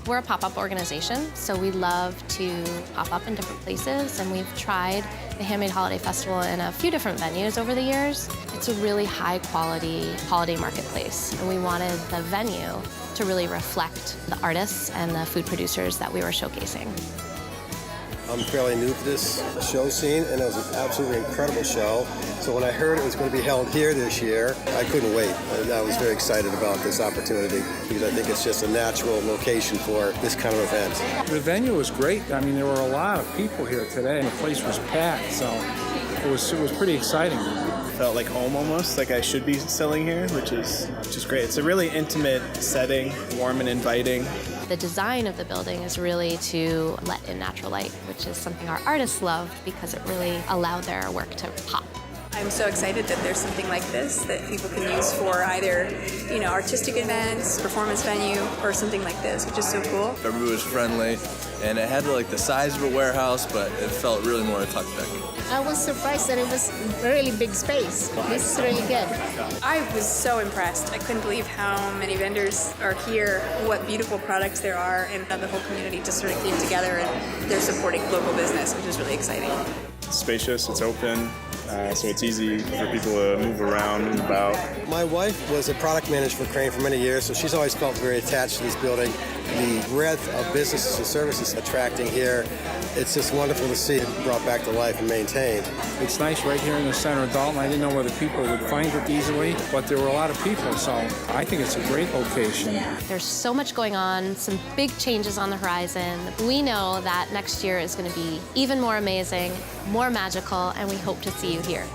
We're a pop-up organization, so we love to pop up in different places, and we've tried the Handmade Holiday Festival in a few different venues over the years. It's a really high-quality holiday marketplace, and we wanted the venue to really reflect the artists and the food producers that we were showcasing. I'm fairly new to this show scene, and it was an absolutely incredible show. So when I heard it was going to be held here this year, I couldn't wait. And I was very excited about this opportunity because I think it's just a natural location for this kind of event. The venue was great. I mean, there were a lot of people here today, and the place was packed, so it was pretty exciting. Felt like home almost, like I should be selling here, which is great. It's a really intimate setting, warm and inviting. The design of the building is really to let in natural light, which is something our artists loved because it really allowed their work to pop. I'm so excited that there's something like this that people can use for either, artistic events, performance venue, or something like this, which is so cool. Everybody was friendly, and it had like the size of a warehouse, but it felt really more eclectic. I was surprised that it was a really big space. This is really good. I was so impressed. I couldn't believe how many vendors are here, what beautiful products there are, and how the whole community just sort of came together and they're supporting local business, which is really exciting. It's spacious, it's open, so it's easy for people to move around and about. My wife was a product manager for Crane for many years, so she's always felt very attached to this building. The breadth of businesses and services attracting here, it's just wonderful to see it brought back to life and maintained. It's nice right here in the center of Dalton. I didn't know whether people would find it easily, but there were a lot of people, so I think it's a great location. There's so much going on, some big changes on the horizon. We know that next year is going to be even more amazing, more magical, and we hope to see you here.